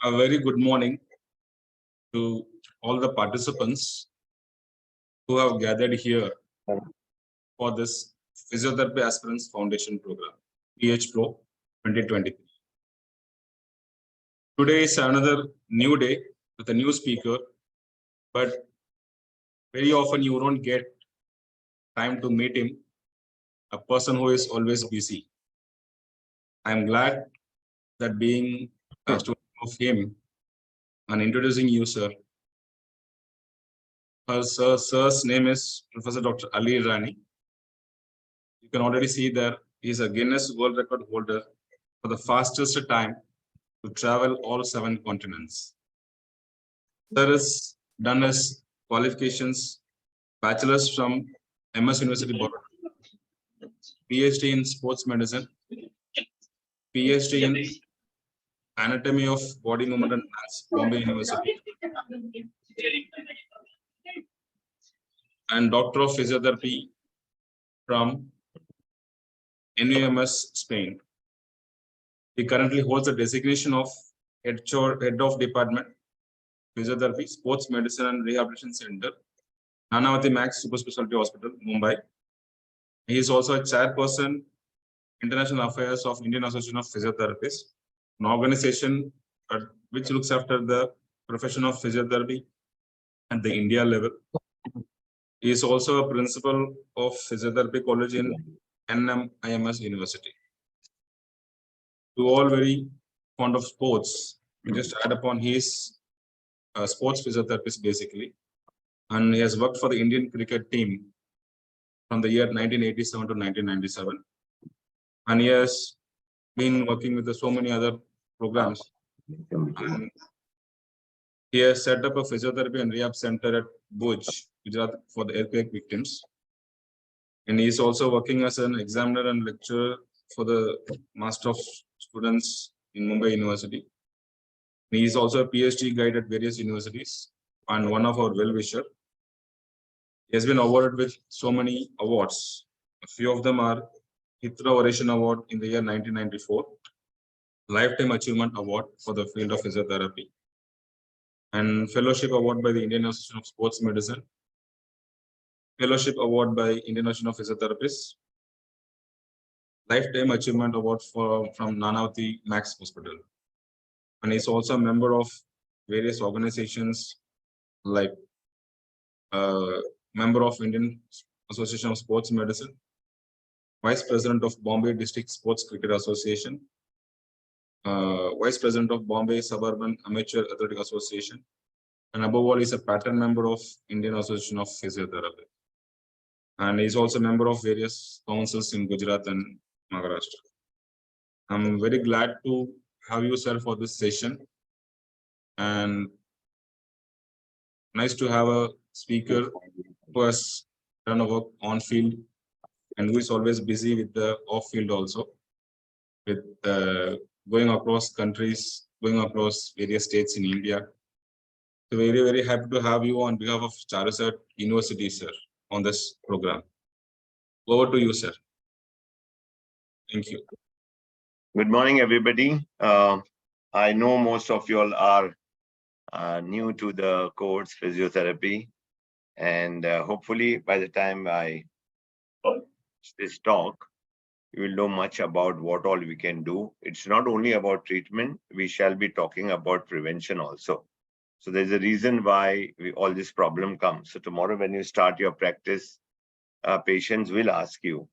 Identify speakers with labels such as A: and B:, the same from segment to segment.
A: A very good morning to all the participants who have gathered here for this Physiotherapy Aspirants Foundation Program, PHPRO 2023. Today is another new day with a new speaker, but very often you don't get time to meet him, a person who is always busy. I'm glad that being a student of him and introducing you, sir. Her sir's name is Professor Dr. Ali Irani. You can already see that he is a Guinness World Record holder for the fastest time to travel all 7 continents. Sir has done his qualifications, bachelor's from MS University, Baroda, PhD in sports medicine, PhD in anatomy of body movement and maths, Bombay University, and Doctor of Physiotherapy from NUMS, Spain. He currently holds the designation of Head of Department, Physiotherapy, Sports Medicine and Rehabilitation Center, Nanavati Max Super Specialty Hospital, Mumbai. He is also a chairperson, International Affairs of Indian Association of Physiotherapists, an organization which looks after the profession of physiotherapy at the India level. He is also a principal of Physiotherapy College in NMIMS University. To all very fond of sports, we just add upon his sports physiotherapist basically, and he has worked for the Indian cricket team from the year 1987 to 1997, and he has been working with so many other programs. And he has set up a physiotherapy and rehab center at Bhuj, Gujarat, for the earthquake victims, and he is also working as an examiner and lecturer for the Master of Students in Mumbai University. He is also a PhD guide at various universities and one of our well-wisher. He has been awarded with so many awards. A few of them are Hitra Oration Award in the year 1994, Lifetime Achievement Award for the field of physiotherapy, and Fellowship Award by the Indian Association of Sports Medicine, Fellowship Award by Indian Association of Physiotherapists, Lifetime Achievement Award from Nanavati Max Hospital. And he's also a member of various organizations like member of Indian Association of Sports Medicine, Vice President of Bombay District Sports Cricket Association, Vice President of Bombay Suburban Amateur Athletic Association, and above all, he's a pattern member of Indian Association of Physiotherapy. And he's also a member of various councils in Gujarat and Maharashtra. I'm very glad to have you, sir, for this session. And nice to have a speaker who has done a work on field and who is always busy with the off field also, with going across countries, going across various states in India. So very, very happy to have you on behalf of CHARUSAT University, sir, on this program. Over to you, sir. Thank you.
B: Good morning, everybody. I know most of you all are new to the course physiotherapy, and hopefully by the time I this talk, you will know much about what all we can do. It's not only about treatment, we shall be talking about prevention also. So there's a reason why all this problem comes. So tomorrow when you start your practice, patients will ask you,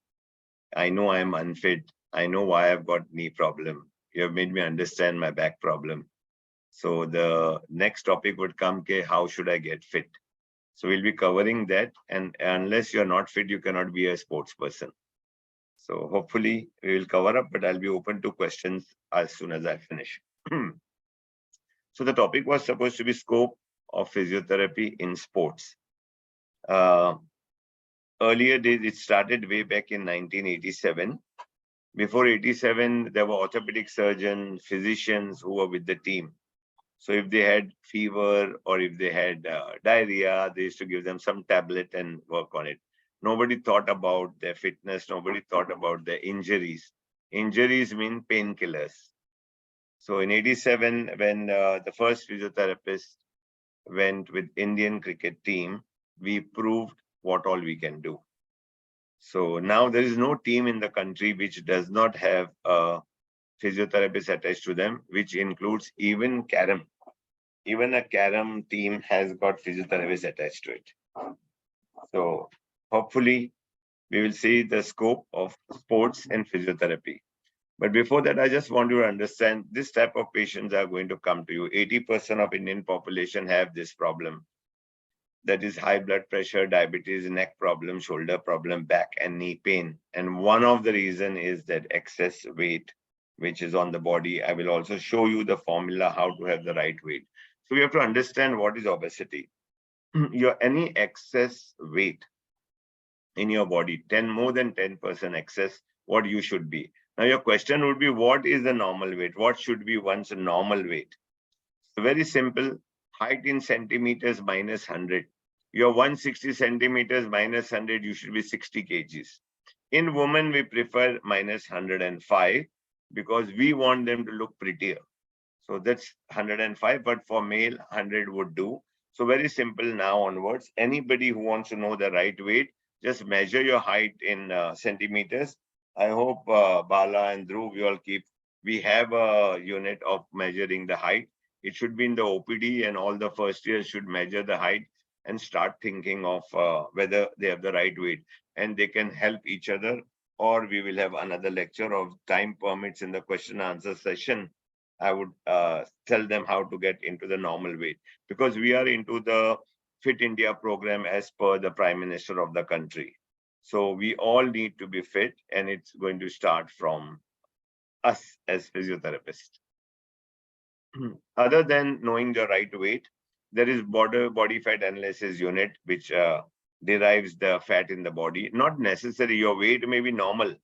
B: I know I am unfit. I know why I've got knee problem. You have made me understand my back problem. So the next topic would come, okay, how should I get fit? So we'll be covering that. And unless you're not fit, you cannot be a sports person. So hopefully we will cover up, but I'll be open to questions as soon as I finish. So the topic was supposed to be scope of physiotherapy in sports. Earlier days, it started way back in 1987. Before 87, there were orthopedic surgeons, physicians who were with the team. So if they had fever or if they had diarrhea, they used to give them some tablet and work on it. Nobody thought about their fitness. Nobody thought about their injuries. Injuries mean painkillers. So in 87, when the first physiotherapist went with Indian cricket team, we proved what all we can do. So now there is no team in the country which does not have a physiotherapist attached to them, which includes even Carom. Even a Carom team has got physiotherapists attached to it. So hopefully we will see the scope of sports and physiotherapy. But before that, I just want you to understand this type of patients are going to come to you. 80% of Indian population have this problem. That is high blood pressure, diabetes, neck problem, shoulder problem, back and knee pain. And one of the reason is that excess weight, which is on the body. I will also show you the formula how to have the right weight. So we have to understand what is obesity. Any excess weight in your body, more than 10% excess, what you should be. Now your question would be, what is the normal weight? What should be one's normal weight? So very simple, height in centimeters minus 100. You're 160 centimeters minus 100, you should be 60 kgs. In women, we prefer minus 105 because we want them to look prettier. So that's 105, but for male, 100 would do. So very simple now onwards. Anybody who wants to know the right weight, just measure your height in centimeters. I hope Bala and Dhruv, we have a unit of measuring the height. It should be in the OPD, and all the first years should measure the height and start thinking of whether they have the right weight, and they can help each other. Or we will have another lecture of time permits in the question answer session. I would tell them how to get into the normal weight, because we are into the Fit India program as per the Prime Minister of the country. So we all need to be fit, and it's going to start from us as physiotherapists. Other than knowing the right weight, there is body fat analysis unit, which derives the fat in the body. Not necessary, your weight may be normal,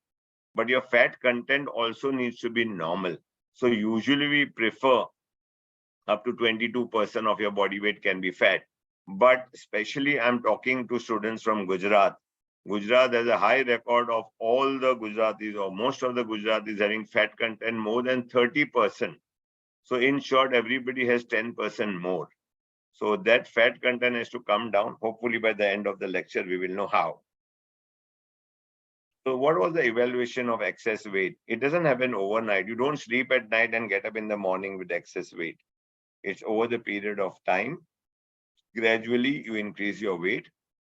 B: but your fat content also needs to be normal. So usually we prefer up to 22% of your body weight can be fat. But especially I'm talking to students from Gujarat. Gujarat has a high record of all the Gujaratis, or most of the Gujaratis, having fat content more than 30%. So in short, everybody has 10% more. So that fat content has to come down. Hopefully by the end of the lecture, we will know how. So what was the evaluation of excess weight? It doesn't happen overnight. You don't sleep at night and get up in the morning with excess weight. It's over the period of time. Gradually, you increase your weight.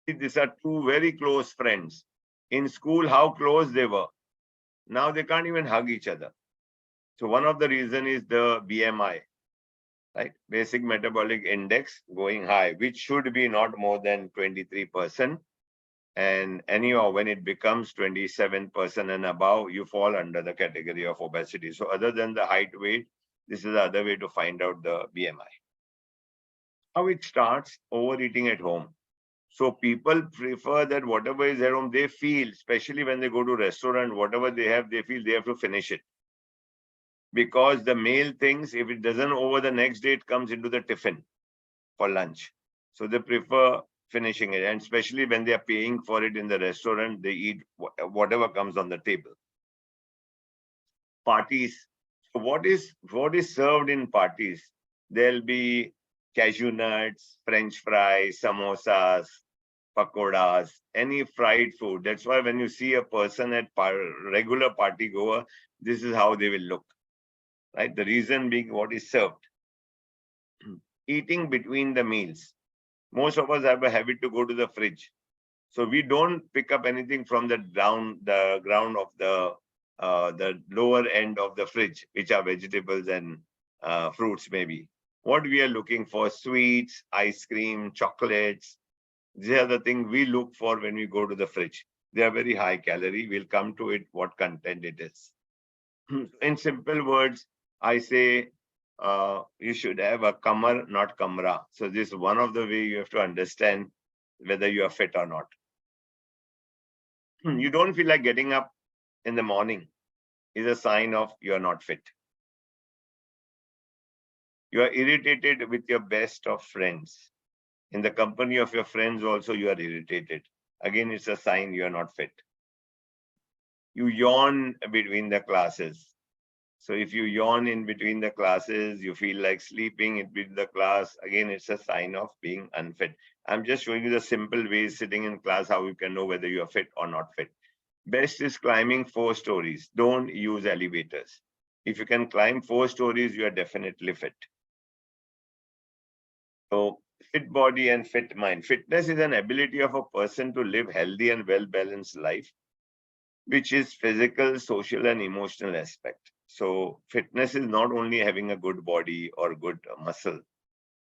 B: These are two very close friends. In school, how close they were. Now they can't even hug each other. So one of the reasons is the BMI, right? Basic metabolic index going high, which should be not more than 23%. And anyhow, when it becomes 27% and above, you fall under the category of obesity. So other than the height, weight, this is the other way to find out the BMI. How it starts? Overeating at home. So people prefer that whatever is at home, they feel, especially when they go to restaurant, whatever they have, they feel they have to finish it. Because the male thinks if it doesn't over the next day, it comes into the tiffin for lunch. So they prefer finishing it. And especially when they are paying for it in the restaurant, they eat whatever comes on the table. Parties. So what is served in parties? There'll be cashew nuts, French fries, samosas, pakoras, any fried food. That's why when you see a person at regular party goer, this is how they will look, right? The reason being what is served. Eating between the meals. Most of us have a habit to go to the fridge. So we don't pick up anything from the ground of the lower end of the fridge, which are vegetables and fruits maybe. What we are looking for, sweets, ice cream, chocolates, these are the things we look for when we go to the fridge. They are very high calorie. We'll come to it, what content it is. In simple words, I say you should have a Kamar, not Kamra. So this is one of the way you have to understand whether you are fit or not. You don't feel like getting up in the morning is a sign of you are not fit. You are irritated with your best of friends. In the company of your friends also you are irritated. Again, it's a sign you are not fit. You yawn between the classes. So if you yawn in between the classes, you feel like sleeping in between the class, again, it's a sign of being unfit. I'm just showing you the simple ways sitting in class, how you can know whether you are fit or not fit. Best is climbing 4 stories. Don't use elevators. If you can climb 4 stories, you are definitely fit. So fit body and fit mind. Fitness is an ability of a person to live healthy and well-balanced life, which is physical, social, and emotional aspect. So fitness is not only having a good body or good muscle.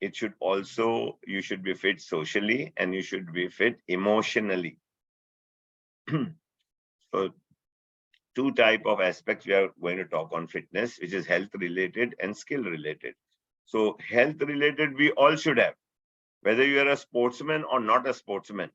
B: It should also, you should be fit socially and you should be fit emotionally. So two type of aspects we are going to talk on fitness, which is health related and skill related. So health related, we all should have, whether you are a sportsman or not a sportsman,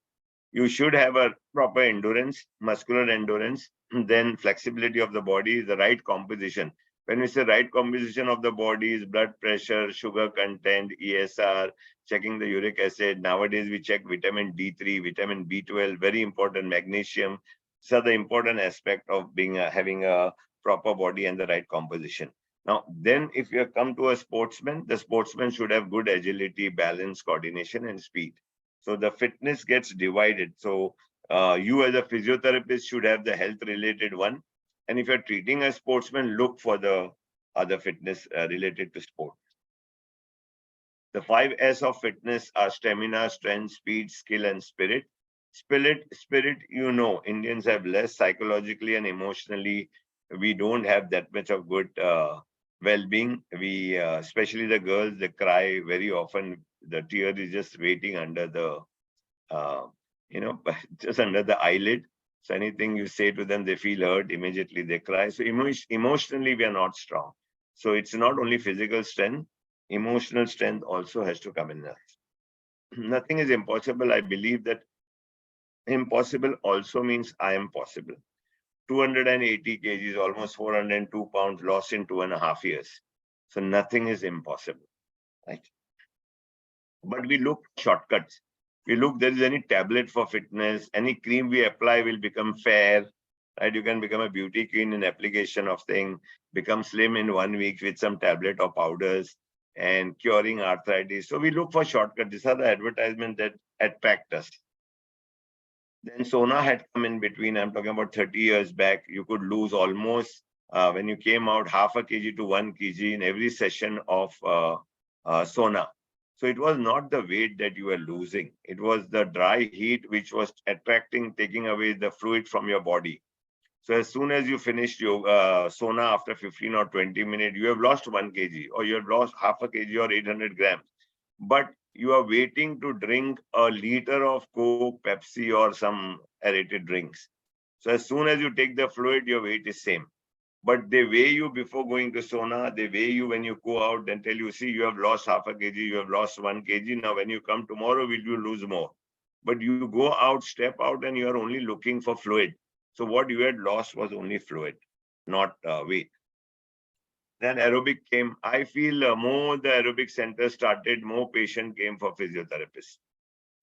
B: you should have a proper endurance, muscular endurance, then flexibility of the body, the right composition. When we say right composition of the body is blood pressure, sugar content, ESR, checking the uric acid. Nowadays, we check vitamin D3, vitamin B12, very important, magnesium. These are the important aspect of being having a proper body and the right composition. Now, then if you come to a sportsman, the sportsman should have good agility, balance, coordination, and speed. So the fitness gets divided. So you as a physiotherapist should have the health related one. And if you're treating a sportsman, look for the other fitness related to sport. The 5 S of fitness are stamina, strength, speed, skill, and spirit. Spirit, you know, Indians have less psychologically and emotionally. We don't have that much of good well-being. We, especially the girls, they cry very often. The tear is just waiting under the, uh, just under the eyelid. So anything you say to them, they feel hurt, immediately they cry. So emotionally, we are not strong. So it's not only physical strength, emotional strength also has to come in there. Nothing is impossible. I believe that impossible also means I am possible. 280 kgs, almost 402 pounds lost in 2.5 years. So nothing is impossible, right? But we look shortcuts. We look, there is any tablet for fitness, any cream we apply will become fair, right? You can become a beauty queen in application of thing, become slim in 1 week with some tablet or powders and curing arthritis. So we look for shortcuts. These are the advertisements that attract us. Then Sona had come in between. I'm talking about 30 years back. You could lose almost, when you came out, 0.5 kg to 1 kg in every session of Sona. So it was not the weight that you were losing. It was the dry heat which was attracting, taking away the fluid from your body. So as soon as you finished your Sona after 15 or 20 minutes, you have lost 1 kg or you have lost 0.5 kg or 800 grams. But you are waiting to drink a liter of Coke, Pepsi, or some aerated drinks. So as soon as you take the fluid, your weight is same. But they weigh you before going to Sona, they weigh you when you go out, then tell you, see, you have lost 0.5 kg, you have lost 1 kg. Now, when you come tomorrow, will you lose more? But you go out, step out, and you are only looking for fluid. So what you had lost was only fluid, not weight. Then aerobic came. I feel more the aerobic center started, more patient came for physiotherapists.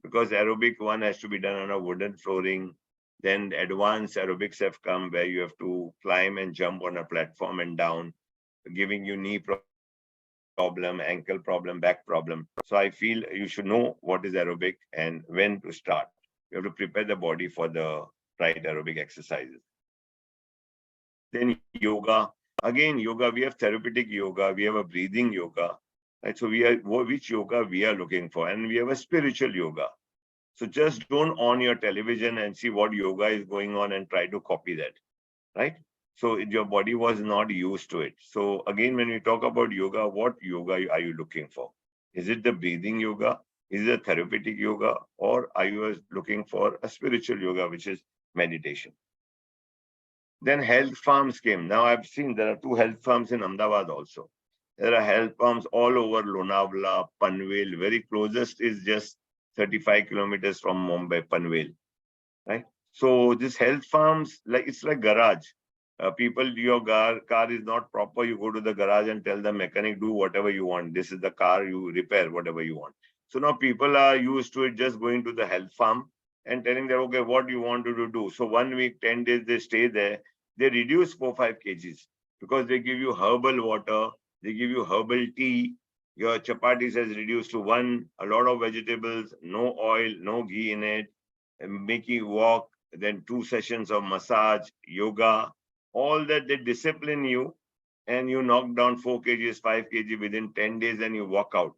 B: Because aerobic one has to be done on a wooden flooring. Then advanced aerobics have come where you have to climb and jump on a platform and down, giving you knee problem, ankle problem, back problem. So I feel you should know what is aerobic and when to start. You have to prepare the body for the right aerobic exercises. Then yoga. Again, yoga, we have therapeutic yoga, we have a breathing yoga. Right? So we are which yoga we are looking for, and we have a spiritual yoga. So just don't on your television and see what yoga is going on and try to copy that, right? So your body was not used to it. So again, when we talk about yoga, what yoga are you looking for? Is it the breathing yoga? Is it a therapeutic yoga? Or are you looking for a spiritual yoga, which is meditation? Then health farms came. Now I've seen there are 2 health farms in Ahmedabad also. There are health farms all over Lonavala, Panvel. Very closest is just 35 kilometers from Mumbai, Panvel, right? So this health farms, like it's like garage. People, your car is not proper. You go to the garage and tell the mechanic, do whatever you want. This is the car, you repair whatever you want. So now people are used to it, just going to the health farm and telling them, okay, what do you want to do? So 1 week, 10 days, they stay there. They reduce 4-5 kgs. because they give you herbal water, they give you herbal tea. Your chapatis has reduced to one, a lot of vegetables, no oil, no ghee in it, and make you walk, then 2 sessions of massage, yoga, all that they discipline you, and you knock down 4 kgs, 5 kg within 10 days and you walk out.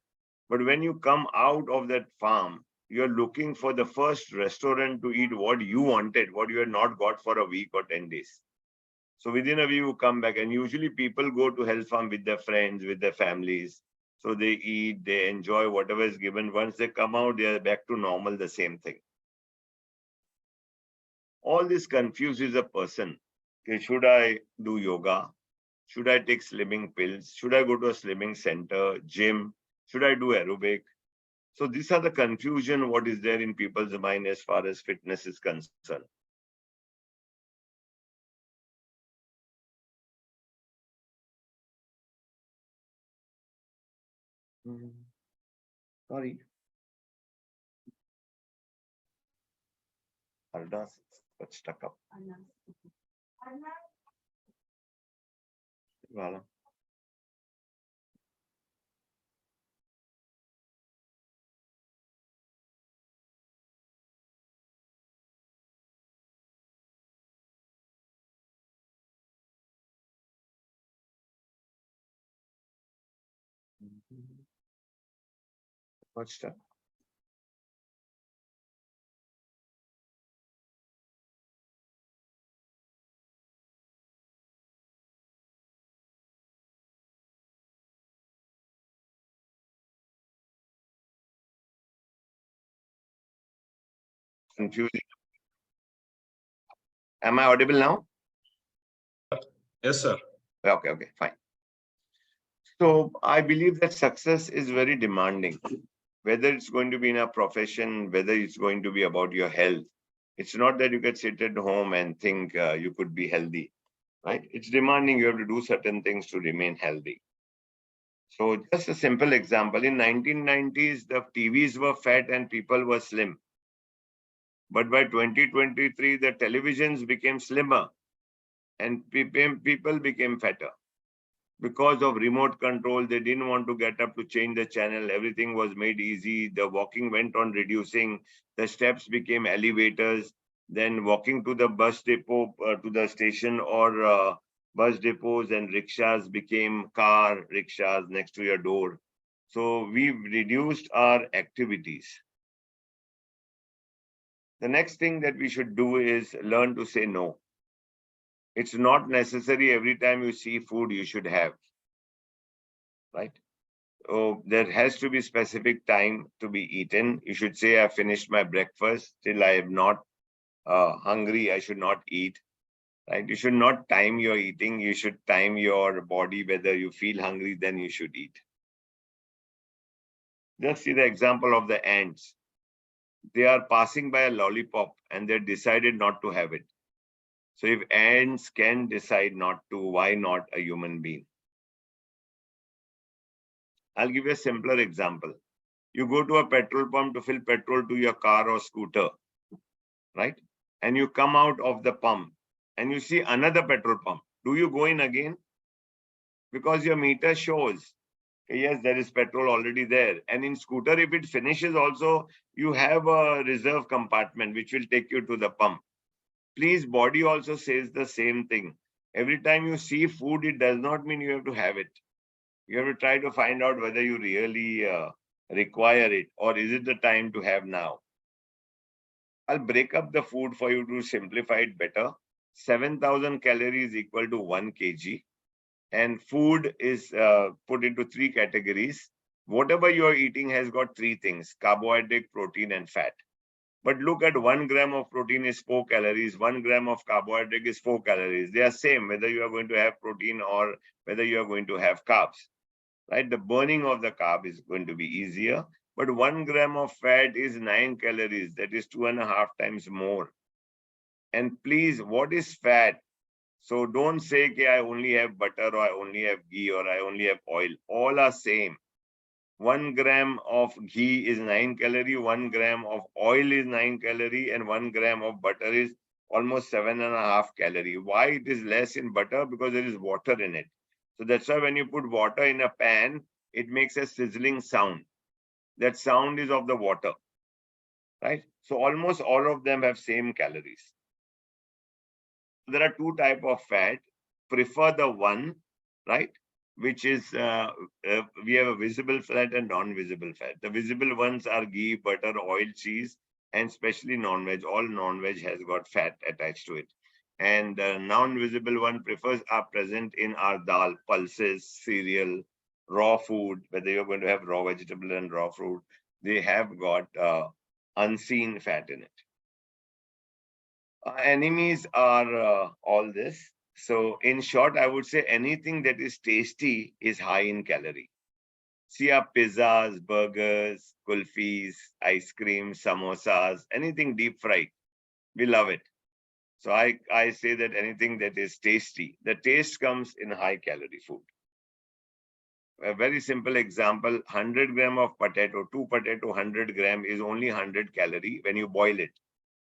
B: But when you come out of that farm, you're looking for the first restaurant to eat what you wanted, what you had not got for a week or 10 days. So within a week, you come back, and usually people go to health farm with their friends, with their families. So they eat, they enjoy whatever is given. Once they come out, they are back to normal, the same thing. All this confuses a person. Okay, should I do yoga? Should I take slimming pills? Should I go to a slimming center, gym? Should I do aerobic? So these are the confusion what is there in people's mind as far as fitness is concerned. Sorry. Ardas got stuck up. Voilà. Got stuck. Confusing. Am I audible now?
A: Yes, sir.
B: Okay, fine. So I believe that success is very demanding, whether it's going to be in a profession, whether it's going to be about your health. It's not that you can sit at home and think you could be healthy, right? It's demanding. You have to do certain things to remain healthy. So just a simple example, in 1990s, the TVs were fat and people were slim. But by 2023, the televisions became slimmer and people became fatter. Because of remote control, they didn't want to get up to change the channel. Everything was made easy. The walking went on reducing. The steps became elevators. Then walking to the bus depot, to the station, or bus depots and rickshaws became car rickshaws next to your door. So we've reduced our activities. The next thing that we should do is learn to say no. It's not necessary every time you see food you should have, right? Oh, there has to be specific time to be eaten. You should say, I finished my breakfast, till I am not hungry, I should not eat, right? You should not time your eating. You should time your body, whether you feel hungry, then you should eat. Just see the example of the ants. They are passing by a lollipop and they decided not to have it. So if ants can decide not to, why not a human being? I'll give you a simpler example. You go to a petrol pump to fill petrol to your car or scooter, right? And you come out of the pump and you see another petrol pump. Do you go in again? Because your meter shows, yes, there is petrol already there. And in scooter, if it finishes also, you have a reserve compartment which will take you to the pump. Please, body also says the same thing. Every time you see food, it does not mean you have to have it. You have to try to find out whether you really require it, or is it the time to have now? I'll break up the food for you to simplify it better. 7,000 calories equal to 1 kg. And food is put into 3 categories. Whatever you're eating has got 3 things: carbohydrate, protein, and fat. But look at 1 gram of protein is 4 calories, 1 gram of carbohydrate is 4 calories. They are same whether you are going to have protein or whether you are going to have carbs, right? The burning of the carb is going to be easier, but 1 gram of fat is 9 calories. That is 2.5 times more. And please, what is fat? So don't say, okay, I only have butter, or I only have ghee, or I only have oil. All are same. 1 gram of ghee is 9 calorie, 1 gram of oil is 9 calorie, and 1 gram of butter is almost 7.5 calorie. Why it is less in butter? Because there is water in it. So that's why when you put water in a pan, it makes a sizzling sound. That sound is of the water, right? So almost all of them have same calories. There are two types of fat. Prefer the one, right, which is we have a visible fat and non-visible fat. The visible ones are ghee, butter, oil, cheese, and especially non-veg. All non-veg has got fat attached to it. And the non-visible one prefers are present in our dal, pulses, cereal, raw food, whether you're going to have raw vegetable and raw fruit, they have got unseen fat in it. Enemies are all this. So in short, I would say anything that is tasty is high in calorie. See our pizzas, burgers, kulfis, ice cream, samosas, anything deep fried. We love it. So I say that anything that is tasty, the taste comes in high calorie food. A very simple example, 100 gram of potato, 100 gram is only 100 calorie when you boil it.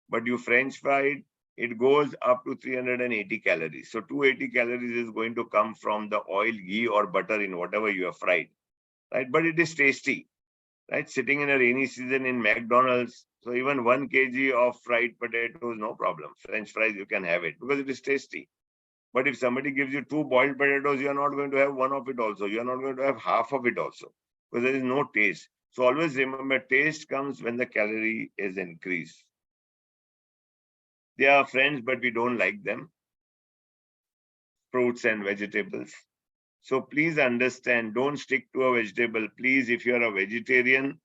B: But you French fried, it goes up to 380 calories. So 280 calories is going to come from the oil, ghee, or butter in whatever you have fried, right? But it is tasty, right? Sitting in a rainy season in McDonald's, so even 1 kg of fried potatoes, no problem. French fries, you can have it because it is tasty. But if somebody gives you 2 boiled potatoes, you are not going to have one of it also. You are not going to have half of it also because there is no taste. So always remember, taste comes when the calorie is increased. They are friends, but we don't like them. Fruits and vegetables. So please understand, don't stick to a vegetable. Please, if you're a vegetarian,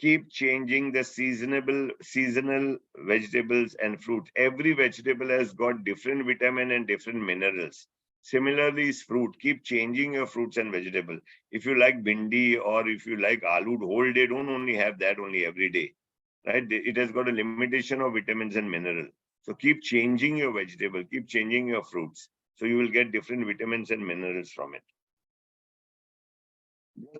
B: keep changing the seasonal vegetables and fruit. Every vegetable has got different vitamin and different minerals. Similarly is fruit. Keep changing your fruits and vegetable. If you like bindi or if you like aloo whole day, don't only have that only every day, right? It has got a limitation of vitamins and minerals. So keep changing your vegetable, keep changing your fruits. So you will get different vitamins and minerals from it.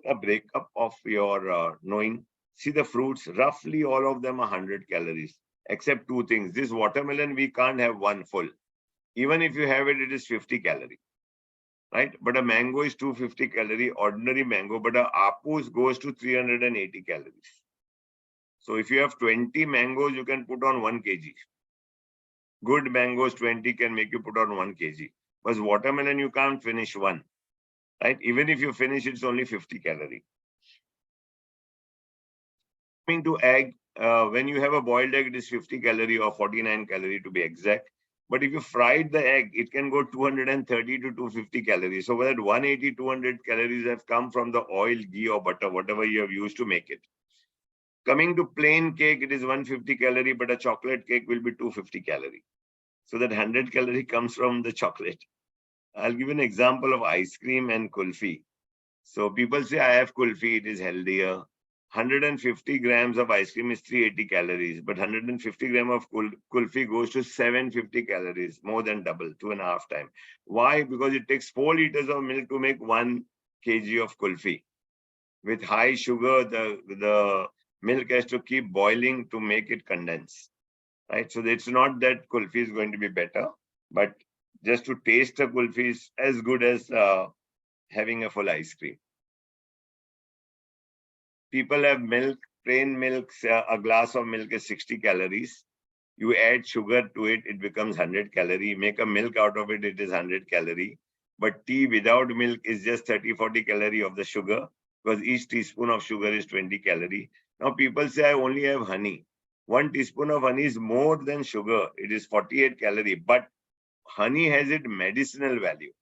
B: A breakup of your knowing. See the fruits, roughly all of them are 100 calories, except two things. This watermelon, we can't have one full. Even if you have it, it is 50 calorie, right? But a mango is 250 calorie, ordinary mango, but a apus goes to 380 calories. So if you have 20 mangoes, you can put on 1 kg. Good mangoes, 20 can make you put on 1 kg. But watermelon, you can't finish one, right? Even if you finish, it's only 50 calorie. Coming to egg, when you have a boiled egg, it is 50 calorie or 49 calorie to be exact. But if you fried the egg, it can go 230 to 250 calories. So that 180, 200 calories have come from the oil, ghee or butter, whatever you have used to make it. Coming to plain cake, it is 150 calorie, but a chocolate cake will be 250 calorie. So that 100 calorie comes from the chocolate. I'll give an example of ice cream and kulfi. So people say, I have kulfi, it is healthier. 150 grams of ice cream is 380 calories, but 150 grams of kulfi goes to 750 calories, more than double, 2.5 times. Why? Because it takes 4 liters of milk to make 1 kg of kulfi. With high sugar, the milk has to keep boiling to make it condense, right? So it's not that kulfi is going to be better, but just to taste a kulfi is as good as having a full ice cream. People have milk, plain milk, a glass of milk is 60 calories. You add sugar to it, it becomes 100 calorie. Make a milk out of it, it is 100 calorie. But tea without milk is just 30-40 calorie of the sugar, because each teaspoon of sugar is 20 calorie. Now people say, I only have honey. 1 teaspoon of honey is more than sugar. It is 48 calorie, but honey has its medicinal value.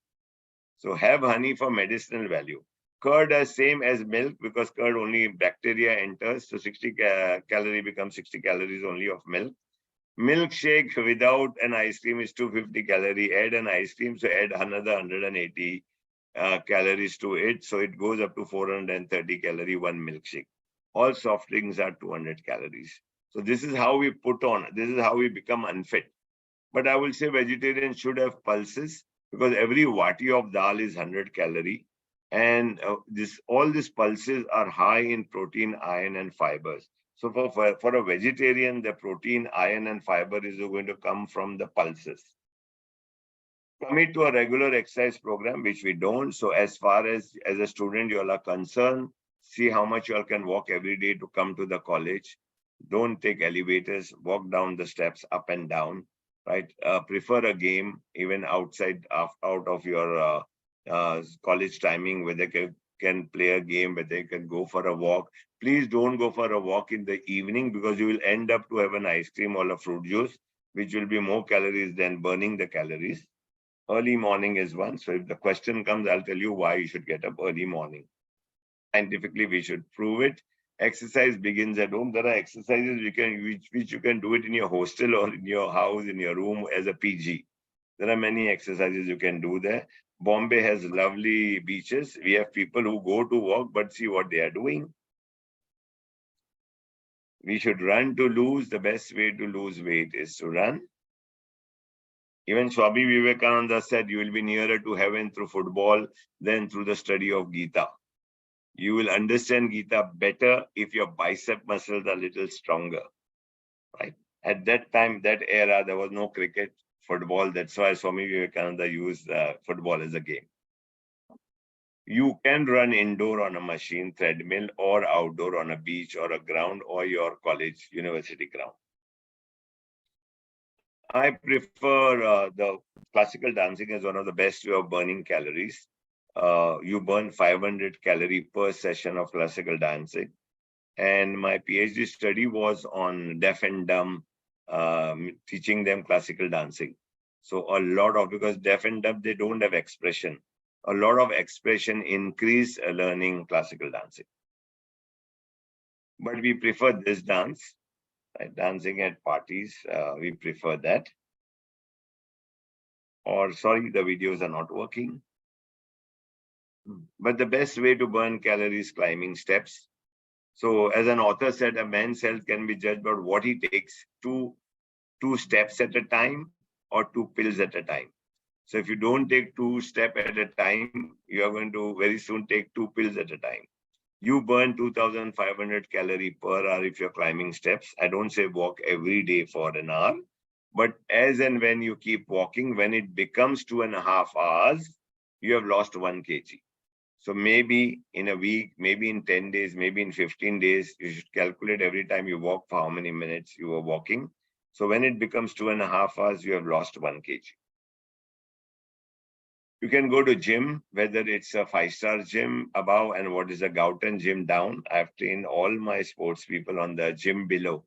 B: So have honey for medicinal value. Curd is same as milk because curd only bacteria enters. So 60 calorie becomes 60 calories only of milk. Milkshake without an ice cream is 250 calorie. Add an ice cream, so add another 180 calories to it. So it goes up to 430 calorie, one milkshake. All soft drinks are 200 calories. So this is how we put on, this is how we become unfit. But I will say vegetarians should have pulses because every wati of dal is 100 calorie. And all these pulses are high in protein, iron, and fibers. So for a vegetarian, the protein, iron, and fiber is going to come from the pulses. Commit to a regular exercise program, which we don't. So as far as a student you all are concerned, see how much you all can walk every day to come to the college. Don't take elevators, walk down the steps up and down, right? Prefer a game even outside out of your college timing, where they can play a game, where they can go for a walk. Please don't go for a walk in the evening, because you will end up to have an ice cream or a fruit juice, which will be more calories than burning the calories. Early morning is one. So if the question comes, I'll tell you why you should get up early morning. Scientifically, we should prove it. Exercise begins at home. There are exercises which you can do it in your hostel or in your house, in your room as a PG. There are many exercises you can do there. Bombay has lovely beaches. We have people who go to walk, but see what they are doing. We should run to lose. The best way to lose weight is to run. Even Swami Vivekananda said, you will be nearer to heaven through football than through the study of Gita. You will understand Gita better if your bicep muscles are a little stronger, right? At that time, that era, there was no cricket, football. That's why Swami Vivekananda used football as a game. You can run indoor on a machine, treadmill, or outdoor on a beach or a ground or your college, university ground. I prefer the classical dancing as one of the best way of burning calories. You burn 500 calories per session of classical dancing. And my PhD study was on deaf and dumb, teaching them classical dancing. So because deaf and dumb, they don't have expression. A lot of expression increase learning classical dancing. But we prefer this dance. Dancing at parties, we prefer that. Or sorry, the videos are not working. But the best way to burn calories, climbing steps. So as an author said, a man's health can be judged by what he takes, two steps at a time or 2 pills at a time. So if you don't take 2 steps at a time, you are going to very soon take 2 pills at a time. You burn 2,500 calories per hour if you're climbing steps. I don't say walk every day for an hour, but as and when you keep walking, when it becomes 2.5 hours, you have lost 1 kg. So maybe in a week, maybe in 10 days, maybe in 15 days, you should calculate every time you walk for how many minutes you are walking. So when it becomes 2.5 hours, you have lost 1 kg. You can go to gym, whether it's a 5-star gym above and what is a Gautam gym down. I've trained all my sports people on the gym below.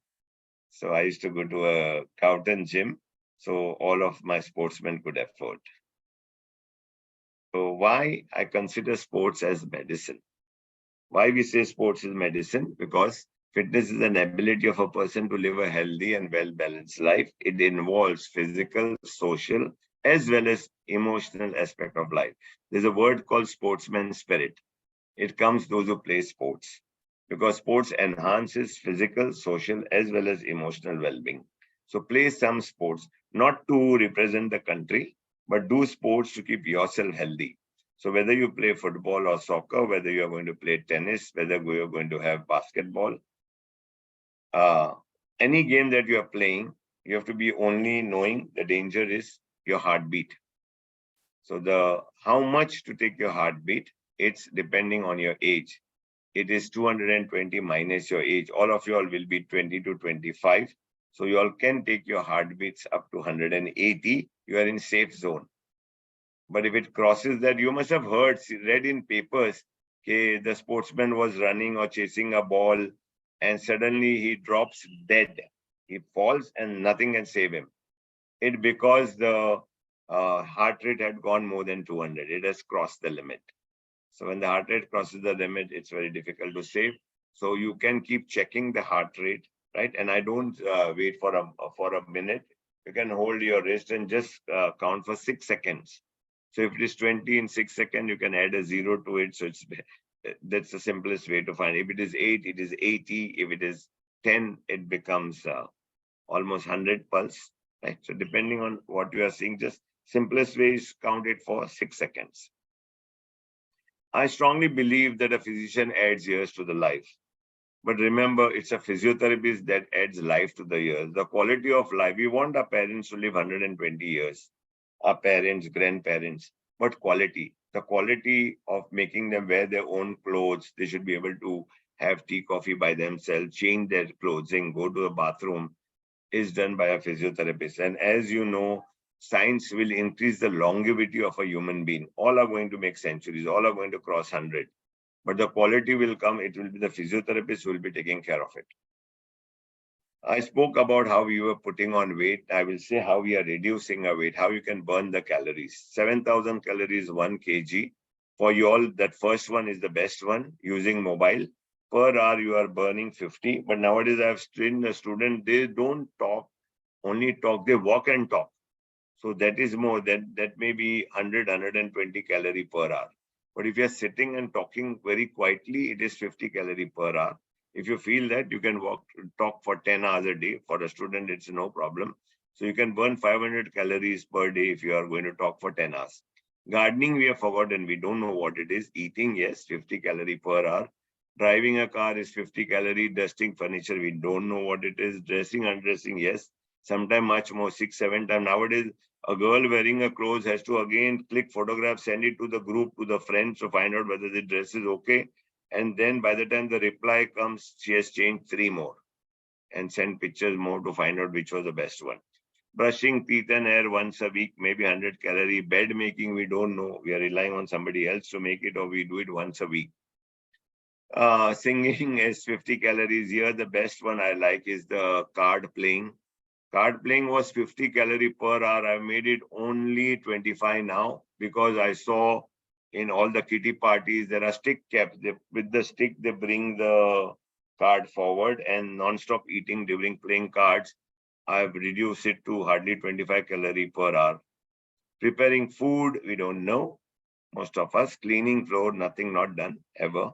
B: So I used to go to a Gautam gym, so all of my sportsmen could afford. So why I consider sports as medicine? Why we say sports is medicine? Because fitness is an ability of a person to live a healthy and well-balanced life. It involves physical, social, as well as emotional aspect of life. There's a word called sportsman spirit. It comes those who play sports, because sports enhances physical, social, as well as emotional well-being. So play some sports, not to represent the country, but do sports to keep yourself healthy. So whether you play football or soccer, whether you are going to play tennis, whether you are going to have basketball, any game that you are playing, you have to be only knowing the danger is your heartbeat. So how much to take your heartbeat, it's depending on your age. It is 220 minus your age. All of you all will be 20 to 25. So you all can take your heartbeats up to 180. You are in safe zone. But if it crosses that, you must have read in papers, okay, the sportsman was running or chasing a ball and suddenly he drops dead. He falls and nothing can save him. It's because the heart rate had gone more than 200. It has crossed the limit. So when the heart rate crosses the limit, it's very difficult to save. So you can keep checking the heart rate, right? And I don't wait for a minute. You can hold your wrist and just count for 6 seconds. So if it is 20 in 6 seconds, you can add a 0 to it. So that's the simplest way to find. If it is 8, it is 80. If it is 10, it becomes almost 100 pulse, right? So depending on what you are seeing, just simplest way is count it for 6 seconds. I strongly believe that a physician adds years to the life. But remember, it's a physiotherapist that adds life to the years. The quality of life, we want our parents to live 120 years, our parents, grandparents, but quality. The quality of making them wear their own clothes. They should be able to have tea, coffee by themselves, change their clothing, go to the bathroom, is done by a physiotherapist. And as you know, science will increase the longevity of a human being. All are going to make centuries, all are going to cross 100. But the quality will come, it will be the physiotherapist who will be taking care of it. I spoke about how we were putting on weight. I will say how we are reducing our weight, how you can burn the calories. 7,000 calories, 1 kg. For you all, that first one is the best one, using mobile. Per hour, you are burning 50. But nowadays, I have trained a student, they don't talk, only talk, they walk and talk. So that is more, that may be 100, 120 calorie per hour. But if you're sitting and talking very quietly, it is 50 calorie per hour. If you feel that, you can talk for 10 hours a day. For a student, it's no problem. So you can burn 500 calories per day if you are going to talk for 10 hours. Gardening, we have forgotten. We don't know what it is. Eating, yes, 50 calorie per hour. Driving a car is 50 calorie. Dusting furniture, we don't know what it is. Dressing, undressing, yes. Sometimes much more, 6, 7 times. Nowadays, a girl wearing a clothes has to again click photograph, send it to the group, to the friends to find out whether the dress is okay. And then by the time the reply comes, she has changed 3 more and sent pictures more to find out which was the best one. Brushing teeth and hair once a week, maybe 100 calorie. Bed making, we don't know. We are relying on somebody else to make it, or we do it once a week. Singing is 50 calories. Here, the best one I like is the card playing. Card playing was 50 calorie per hour. I made it only 25 now because I saw in all the kitty parties, there are stick caps. With the stick, they bring the card forward and non-stop eating during playing cards. I've reduced it to hardly 25 calorie per hour. Preparing food, we don't know. Most of us. Cleaning floor, nothing not done ever.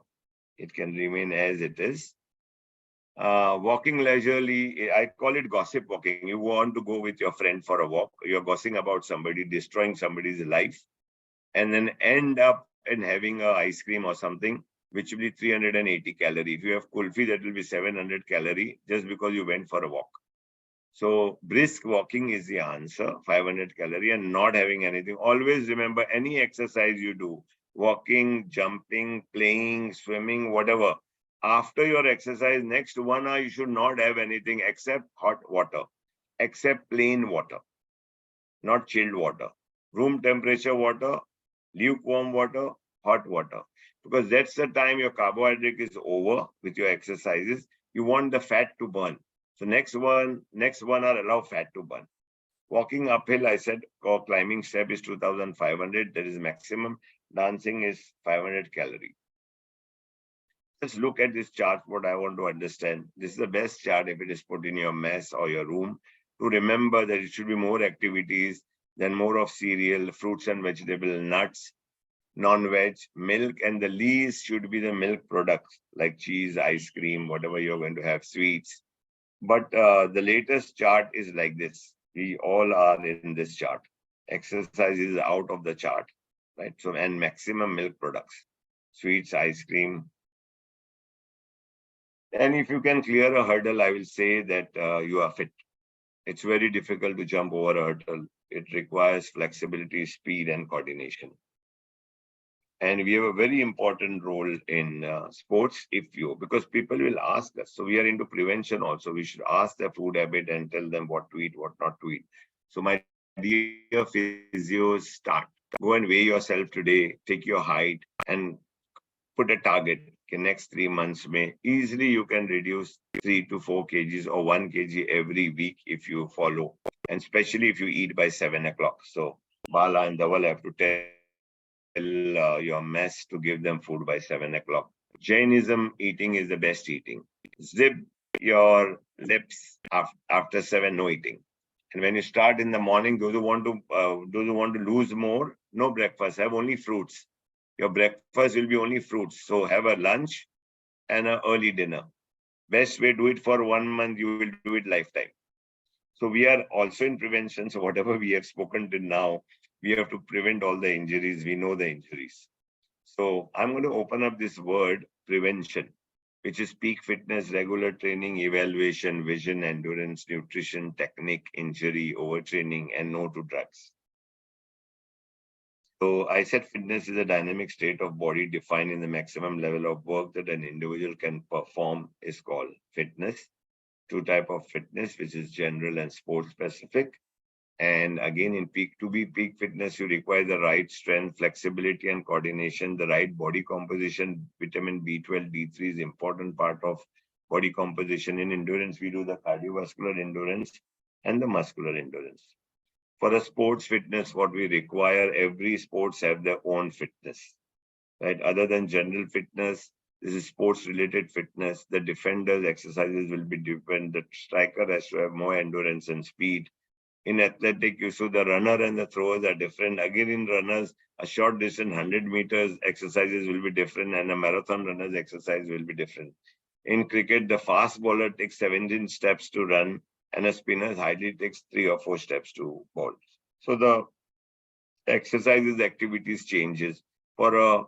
B: It can remain as it is. Walking leisurely, I call it gossip walking. You want to go with your friend for a walk, you're gossiping about somebody, destroying somebody's life, and then end up in having a ice cream or something, which will be 380 calorie. If you have kulfi, that will be 700 calorie just because you went for a walk. So brisk walking is the answer, 500 calorie, and not having anything. Always remember, any exercise you do, walking, jumping, playing, swimming, whatever, after your exercise, next 1 hour, you should not have anything except hot water, except plain water, not chilled water. Room temperature water, lukewarm water, hot water. Because that's the time your carbohydrate is over with your exercises. You want the fat to burn. So next one hour, allow fat to burn. Walking uphill, I said, or climbing step is 2,500. That is maximum. Dancing is 500 calorie. Just look at this chart, what I want to understand. This is the best chart if it is put in your mess or your room, to remember that it should be more activities, then more of cereal, fruits and vegetable, nuts, non-veg, milk, and the least should be the milk products like cheese, ice cream, whatever you're going to have, sweets. But the latest chart is like this. We all are in this chart. Exercise is out of the chart, right? So, and maximum milk products, sweets, ice cream. And if you can clear a hurdle, I will say that you are fit. It's very difficult to jump over a hurdle. It requires flexibility, speed, and coordination. And we have a very important role in sports, because people will ask us. So we are into prevention also. We should ask their food habit and tell them what to eat, what not to eat. So my dear physios, start. Go and weigh yourself today, take your height and put a target. Okay, next 3 months may easily you can reduce 3 to 4 kgs or 1 kg every week if you follow, and especially if you eat by 7 o'clock. So Bala and Dhaval have to tell your mess to give them food by 7 o'clock. Jainism eating is the best eating. Zip your lips after 7, no eating. And when you start in the morning, those who want to lose more, no breakfast, have only fruits. Your breakfast will be only fruits. So have a lunch and an early dinner. Best way, do it for 1 month, you will do it lifetime. So we are also in prevention. So whatever we have spoken till now, we have to prevent all the injuries. We know the injuries. So I'm going to open up this word, prevention. which is peak fitness, regular training, evaluation, vision, endurance, nutrition, technique, injury, overtraining, and no to drugs. So I said fitness is a dynamic state of body defined in the maximum level of work that an individual can perform is called fitness. Two type of fitness, which is general and sports specific. And again, to be peak fitness, you require the right strength, flexibility, and coordination, the right body composition. Vitamin B12, B3 is important part of body composition. In endurance, we do the cardiovascular endurance and the muscular endurance. For a sports fitness, what we require, every sports have their own fitness, right? Other than general fitness, this is sports related fitness. The defender's exercises will be different. The striker has to have more endurance and speed. In athletic, you see the runner and the throwers are different. Again, in runners, a short distance, 100 meters exercises will be different, and a marathon runner's exercise will be different. In cricket, the fast bowler takes 17 steps to run, and a spinner hardly takes 3 or 4 steps to bowl. So the exercises, activities changes. For a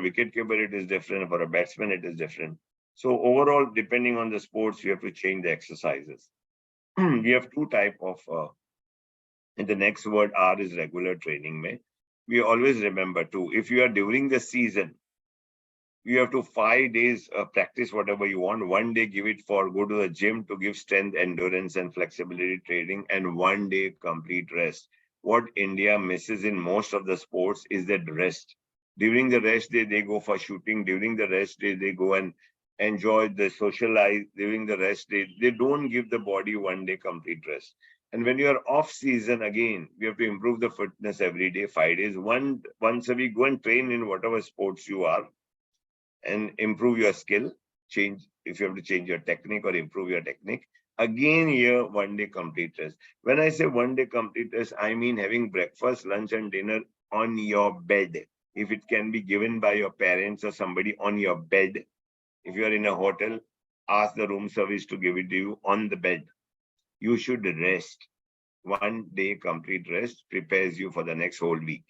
B: wicket keeper, it is different. For a batsman, it is different. So overall, depending on the sports, you have to change the exercises. We have two type of, and the next word R is regular training. Mein. We always remember too, if you are during the season, you have to 5 days practice whatever you want. 1 day give it for go to the gym to give strength, endurance, and flexibility training, and 1 day complete rest. What India misses in most of the sports is that rest. During the rest day, they go for shooting. During the rest day, they go and enjoy the socialize. During the rest day, they don't give the body 1 day complete rest. And when you are off season, again, we have to improve the fitness every day, 5 days. Once a week, go and train in whatever sports you are and improve your skill, change if you have to change your technique or improve your technique. Again, here, 1 day complete rest. When I say 1 day complete rest, I mean having breakfast, lunch, and dinner on your bed. If it can be given by your parents or somebody on your bed. If you are in a hotel, ask the room service to give it to you on the bed. You should rest. 1 day complete rest prepares you for the next whole week.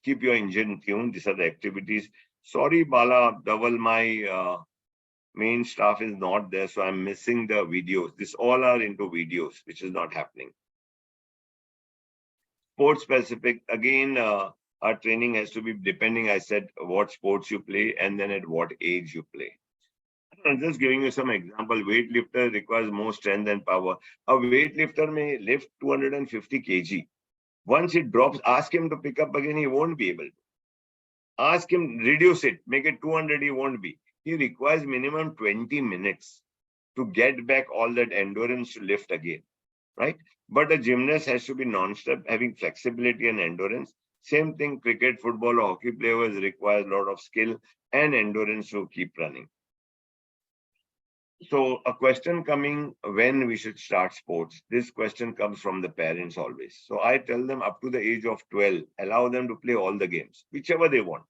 B: Keep your engine tuned. These are the activities. Sorry, Bala, Dhaval, my main staff is not there, so I'm missing the videos. This all are into videos, which is not happening. Sports specific, again, our training has to be depending, I said, what sports you play and then at what age you play. I'm just giving you some example. Weightlifter requires more strength and power. A weightlifter may lift 250 kg. Once it drops, ask him to pick up again, he won't be able to. Ask him, reduce it, make it 200, he won't be. He requires minimum 20 minutes to get back all that endurance to lift again, right? But a gymnast has to be non-stop, having flexibility and endurance. Same thing, cricket, football, or hockey players requires a lot of skill and endurance to keep running. So a question coming when we should start sports. This question comes from the parents always. So I tell them up to the age of 12, allow them to play all the games, whichever they want.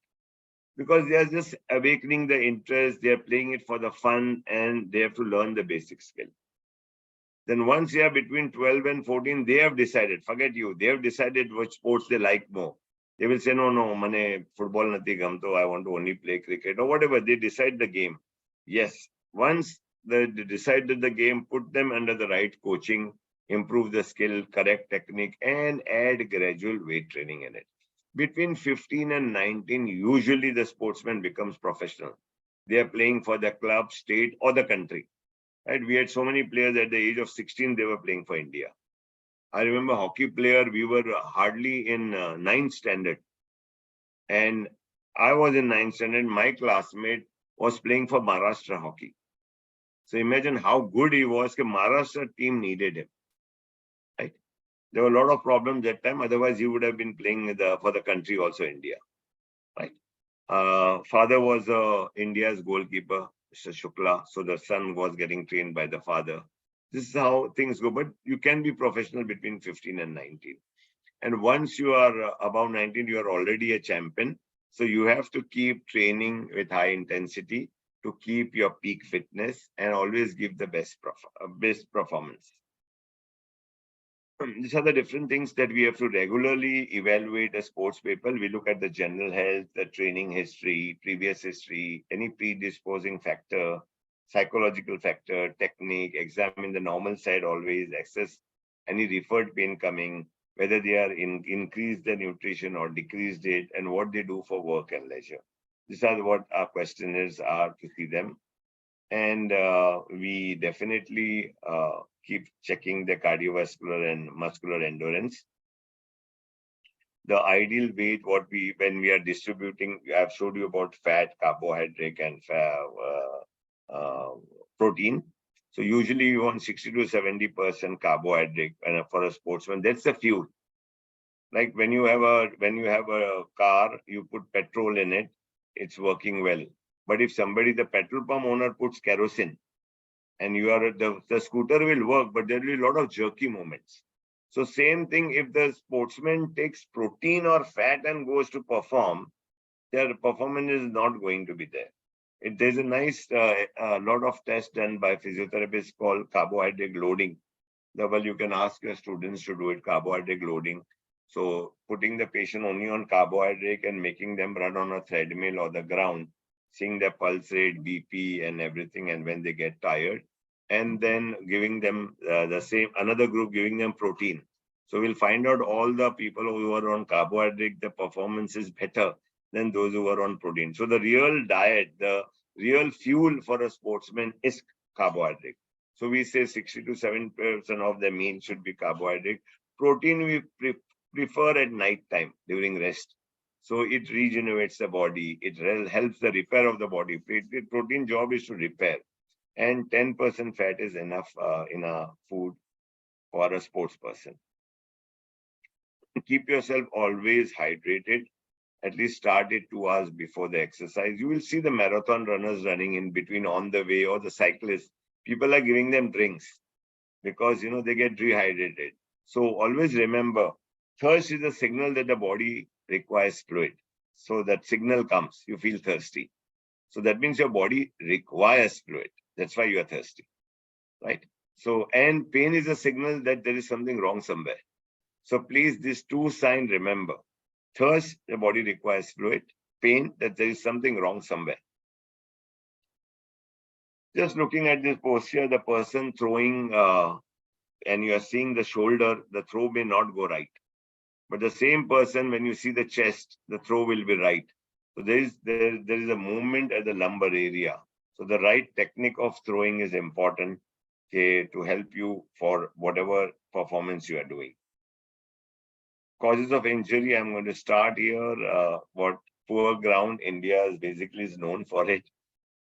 B: Because they are just awakening the interest, they are playing it for the fun, and they have to learn the basic skill. Then once they are between 12 and 14, they have decided, forget you, they have decided which sports they like more. They will say, no, mane football nathi gamto, I want to only play cricket or whatever. They decide the game. Yes, once they decided the game, put them under the right coaching, improve the skill, correct technique, and add gradual weight training in it. Between 15 and 19, usually the sportsman becomes professional. They are playing for the club, state, or the country. Right? We had so many players at the age of 16, they were playing for India. I remember hockey player, we were hardly in 9th standard. And I was in 9th standard, my classmate was playing for Maharashtra hockey. So imagine how good he was, the Maharashtra team needed him. Right? There were a lot of problems that time, otherwise he would have been playing for the country also, India. Right? Father was India's goalkeeper, Mr. Shukla. So the son was getting trained by the father. This is how things go. But you can be professional between 15 and 19. And once you are above 19, you are already a champion. So you have to keep training with high intensity to keep your peak fitness and always give the best performance. These are the different things that we have to regularly evaluate as sports people. We look at the general health, the training history, previous history, any predisposing factor, psychological factor, technique, examine the normal side always, assess any referred pain coming, whether they are increased the nutrition or decreased it, and what they do for work and leisure. These are what our questionnaires are to see them. And we definitely keep checking the cardiovascular and muscular endurance. The ideal weight, when we are distributing, I've showed you about fat, carbohydrate, and protein. So usually you want 60 to 70% carbohydrate, and for a sportsman, that's the fuel. Like when you have a car, you put petrol in it, it's working well. But if the petrol pump owner puts kerosene, and the scooter will work, but there will be a lot of jerky moments. So same thing, if the sportsman takes protein or fat and goes to perform, their performance is not going to be there. There's a nice lot of tests done by physiotherapists called carbohydrate loading. Well, you can ask your students to do it, carbohydrate loading. So putting the patient only on carbohydrate and making them run on a treadmill or the ground, seeing their pulse rate, BP and everything, and when they get tired, and then giving them another group giving them protein. So we'll find out all the people who are on carbohydrate, the performance is better than those who are on protein. So the real diet, the real fuel for a sportsman is carbohydrate. So we say 60 to 70% of the meal should be carbohydrate. Protein we prefer at night time during rest. So it regenerates the body. It helps the repair of the body. Protein job is to repair. And 10% fat is enough in a food for a sports person. Keep yourself always hydrated. At least start it 2 hours before the exercise. You will see the marathon runners running in between on the way, or the cyclists. People are giving them drinks because, they get dehydrated. So always remember, thirst is a signal that the body requires fluid. So that signal comes, you feel thirsty. So that means your body requires fluid. That's why you are thirsty, right? So, and pain is a signal that there is something wrong somewhere. So please, these two signs, remember. Thirst, the body requires fluid. Pain, that there is something wrong somewhere. Just looking at this posture, the person throwing, and you are seeing the shoulder, the throw may not go right. But the same person, when you see the chest, the throw will be right. So there is a movement at the lumbar area. So the right technique of throwing is important to help you for whatever performance you are doing. Causes of injury, I'm going to start here. What poor ground, India is known for it.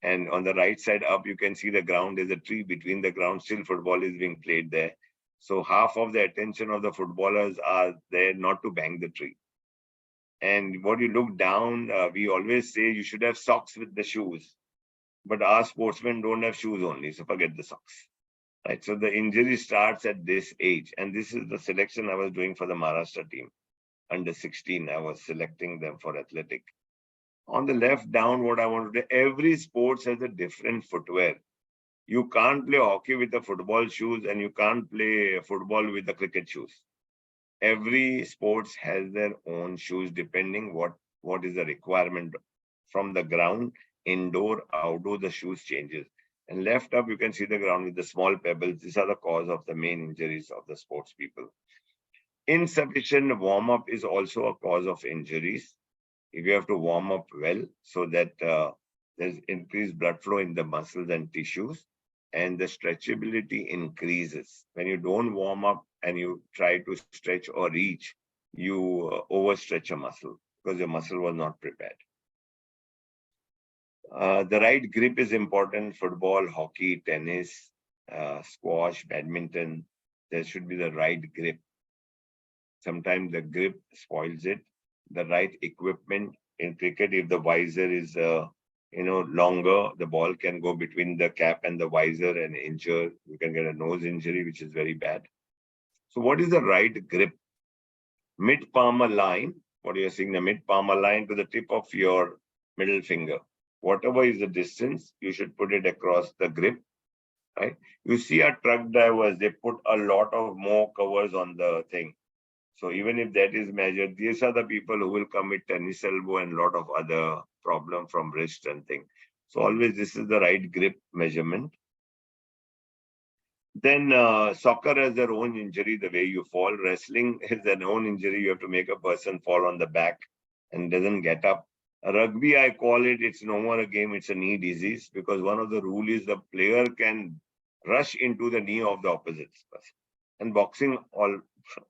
B: And on the right side up, you can see the ground. There's a tree between the ground. Still football is being played there. So half of the attention of the footballers are there not to bang the tree. And what you look down, we always say you should have socks with the shoes. But our sportsmen don't have shoes only, so forget the socks. Right. So the injury starts at this age. And this is the selection I was doing for the Maharashtra team. Under 16, I was selecting them for athletic. On the left down, what I want to do, every sports has a different footwear. You can't play hockey with the football shoes, and you can't play football with the cricket shoes. Every sports has their own shoes depending what is the requirement from the ground, indoor, outdoor, the shoes changes. And left up, you can see the ground with the small pebbles. These are the cause of the main injuries of the sports people. Insufficient warm-up is also a cause of injuries. If you have to warm up well so that there's increased blood flow in the muscles and tissues, and the stretchability increases. When you don't warm up and you try to stretch or reach, you overstretch a muscle because your muscle was not prepared. The right grip is important. Football, hockey, tennis, squash, badminton, there should be the right grip. Sometimes the grip spoils it. The right equipment in cricket, if the visor is longer, the ball can go between the cap and the visor and injure. You can get a nose injury, which is very bad. So what is the right grip? Mid-palmar line, what you're seeing, the mid-palmar line to the tip of your middle finger. Whatever is the distance, you should put it across the grip. right? You see our truck drivers, they put a lot of more covers on the thing. So even if that is measured, these are the people who will commit tennis elbow and a lot of other problem from wrist and thing. So always this is the right grip measurement. Then soccer has their own injury, the way you fall. Wrestling is their own injury. You have to make a person fall on the back and doesn't get up. Rugby, I call it, it's no more a game, it's a knee disease, because one of the rules is the player can rush into the knee of the opposite person. And boxing,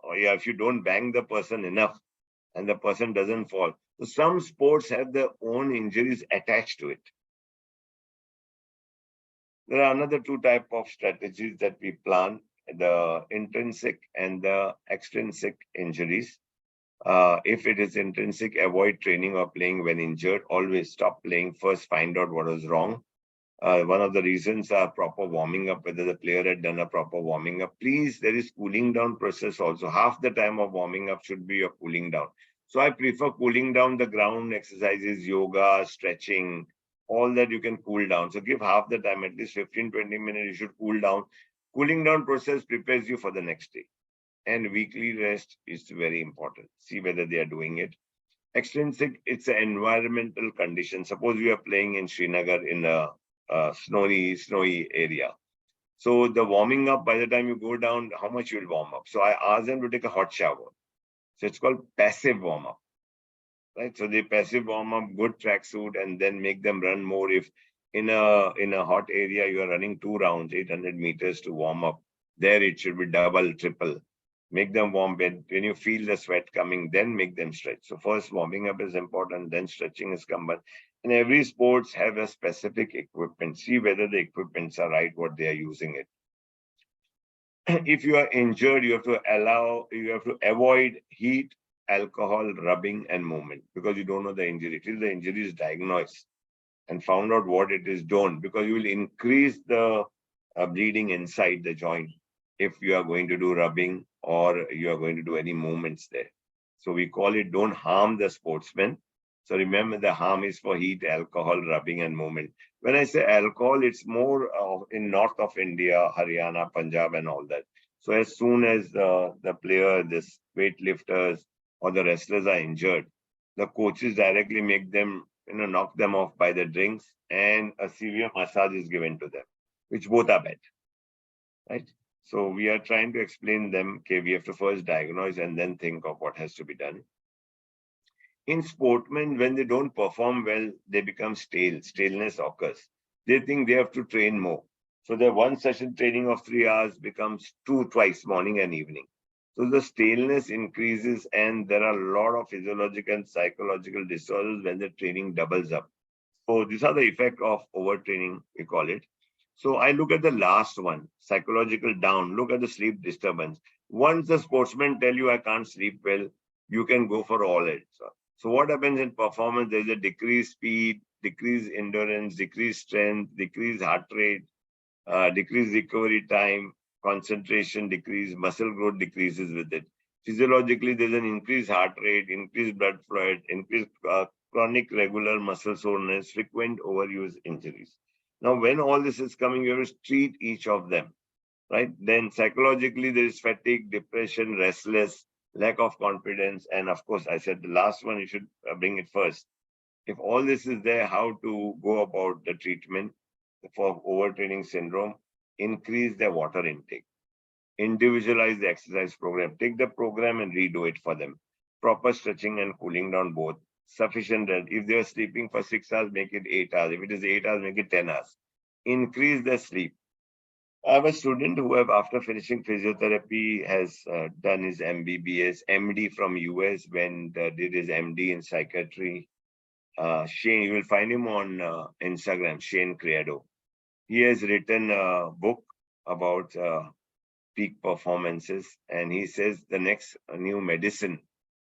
B: if you don't bang the person enough and the person doesn't fall. So some sports have their own injuries attached to it. There are another two types of strategies that we plan, the intrinsic and the extrinsic injuries. If it is intrinsic, avoid training or playing when injured. Always stop playing. First, find out what was wrong. One of the reasons are proper warming up, whether the player had done a proper warming up. Please, there is cooling down process also. Half the time of warming up should be your cooling down. So I prefer cooling down the ground exercises, yoga, stretching, all that you can cool down. So give half the time, at least 15-20 minutes, you should cool down. Cooling down process prepares you for the next day. And weekly rest is very important. See whether they are doing it. Extrinsic, it's an environmental condition. Suppose you are playing in Srinagar in a snowy area. So the warming up, by the time you go down, how much you will warm up? So I ask them to take a hot shower. So it's called passive warm up. Right, so they passive warm up, good tracksuit, and then make them run more. If in a hot area you are running 2 rounds, 800 meters to warm up, there it should be double, triple. Make them warm. When you feel the sweat coming, then make them stretch. So first warming up is important, then stretching is common. And every sports have a specific equipment. See whether the equipments are right, what they are using it. If you are injured, you have to avoid heat, alcohol, rubbing, and movement, because you don't know the injury. Till the injury is diagnosed and found out what it is, don't, because you will increase the bleeding inside the joint if you are going to do rubbing or you are going to do any movements there. So we call it, don't harm the sportsman. So remember, the harm is for heat, alcohol, rubbing, and movement. When I say alcohol, it's more in north of India, Haryana, Punjab, and all that. So as soon as the player, this weightlifters, or the wrestlers are injured, the coaches directly make them, knock them off by the drinks, and a severe massage is given to them, which both are bad, right? So we are trying to explain them, okay, we have to first diagnose and then think of what has to be done. In sportsmen, when they don't perform well, they become stale. Staleness occurs. They think they have to train more. So their one session training of 3 hours becomes 2 twice, morning and evening. So the staleness increases, and there are a lot of physiological and psychological disorders when the training doubles up. So these are the effect of overtraining, we call it. So I look at the last one, psychological down. Look at the sleep disturbance. Once the sportsmen tell you I can't sleep well, you can go for all it. So what happens in performance? There's a decreased speed, decreased endurance, decreased strength, decreased heart rate, decreased recovery time, concentration decrease, muscle growth decreases with it. Physiologically, there's an increased heart rate, increased blood flow, increased chronic regular muscle soreness, frequent overuse injuries. Now, when all this is coming, you have to treat each of them, right? Then psychologically, there is fatigue, depression, restless, lack of confidence. And of course, I said the last one, you should bring it first. If all this is there, how to go about the treatment for overtraining syndrome? Increase their water intake, individualize the exercise program, take the program and redo it for them. Proper stretching and cooling down both. Sufficient rest. If they are sleeping for 6 hours, make it 8 hours. If it is 8 hours, make it 10 hours. Increase their sleep. I have a student who after finishing physiotherapy, has done his MBBS, MD from US, when did his MD in psychiatry. Shane, you will find him on Instagram, Shane Credo. He has written a book about peak performances, and he says the next new medicine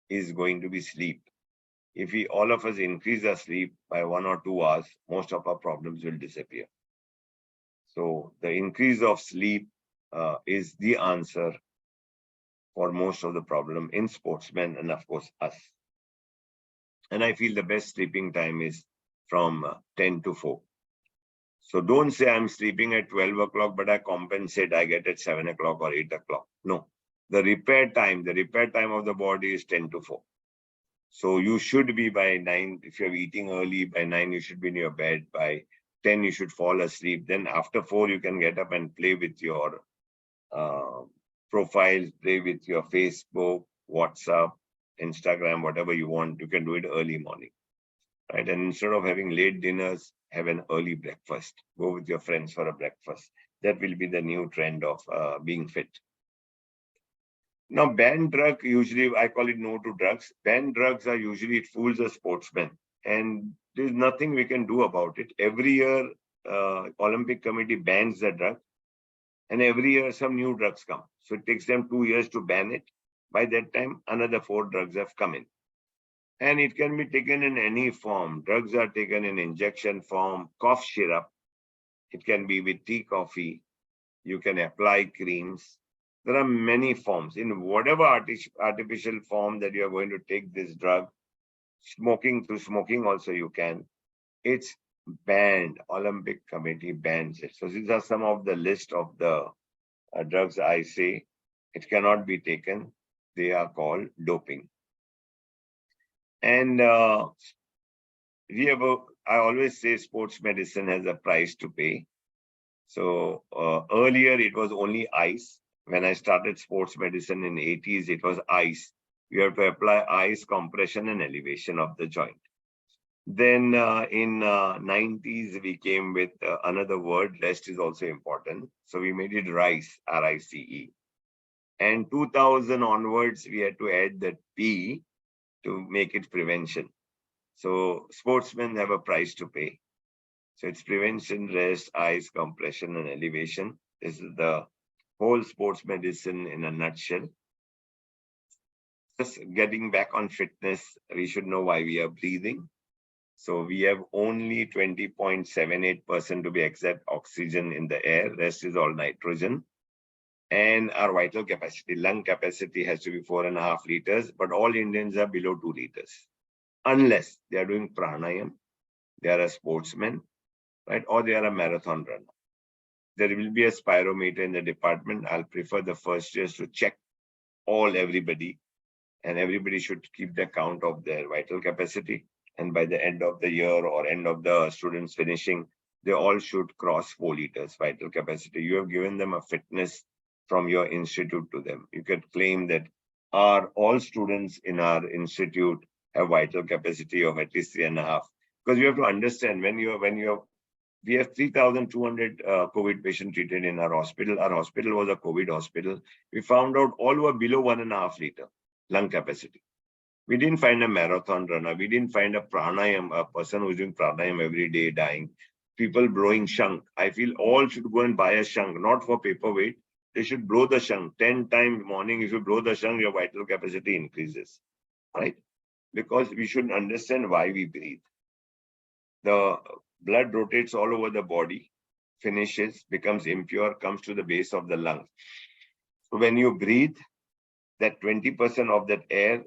B: is going to be sleep. If all of us increase our sleep by 1 or 2 hours, most of our problems will disappear. So the increase of sleep is the answer for most of the problem in sportsmen and of course us. And I feel the best sleeping time is from 10 to 4. So don't say I'm sleeping at 12 o'clock, but I compensate, I get at 7 o'clock or 8 o'clock. No, the repair time of the body is 10 to 4. So you should be by 9, if you're eating early, by 9, you should be in your bed. By 10, you should fall asleep. Then after 4, you can get up and play with your profiles, play with your Facebook, WhatsApp, Instagram, whatever you want. You can do it early morning, right? And instead of having late dinners, have an early breakfast. Go with your friends for a breakfast. That will be the new trend of being fit. Now, banned drug, usually I call it no to drugs. Banned drugs are usually, it fools a sportsman. And there's nothing we can do about it. Every year, Olympic Committee bans the drug. And every year, some new drugs come. So it takes them 2 years to ban it. By that time, another 4 drugs have come in. And it can be taken in any form. Drugs are taken in injection form, cough syrup. It can be with tea, coffee. You can apply creams. There are many forms. In whatever artificial form that you are going to take this drug, smoking, through smoking also you can. It's banned. Olympic Committee bans it. So these are some of the list of the drugs I say. It cannot be taken. They are called doping. And I always say sports medicine has a price to pay. So earlier it was only ice. When I started sports medicine in 80s, it was ice. You have to apply ice, compression, and elevation of the joint. Then in 90s, we came with another word, rest is also important. So we made it RICE, R-I-C-E. And 2000 onwards, we had to add the P to make it prevention. So sportsmen have a price to pay. So it's prevention, rest, ice, compression, and elevation. This is the whole sports medicine in a nutshell. Just getting back on fitness, we should know why we are breathing. So we have only 20.78% to be exact oxygen in the air. Rest is all nitrogen. And our vital capacity, lung capacity has to be 4.5 liters, but all Indians are below 2 liters. Unless they are doing pranayam, they are a sportsman, right? Or they are a marathon runner. There will be a spirometer in the department. I'll prefer the first years to check everybody, and everybody should keep the count of their vital capacity. And by the end of the year or end of the students finishing, they all should cross 4 liters vital capacity. You have given them a fitness from your institute to them. You can claim that all students in our institute have vital capacity of at least 3.5. Because you have to understand we have 3,200 COVID patients treated in our hospital. Our hospital was a COVID hospital. We found out all were below 1.5 liter lung capacity. We didn't find a marathon runner. We didn't find a person who's doing pranayam every day dying. People blowing shunk. I feel all should go and buy a shunk, not for paperweight. They should blow the shunk 10 times morning. If you blow the shunk, your vital capacity increases, right? Because we should understand why we breathe. The blood rotates all over the body, finishes, becomes impure, comes to the base of the lungs. So when you breathe, that 20% of that air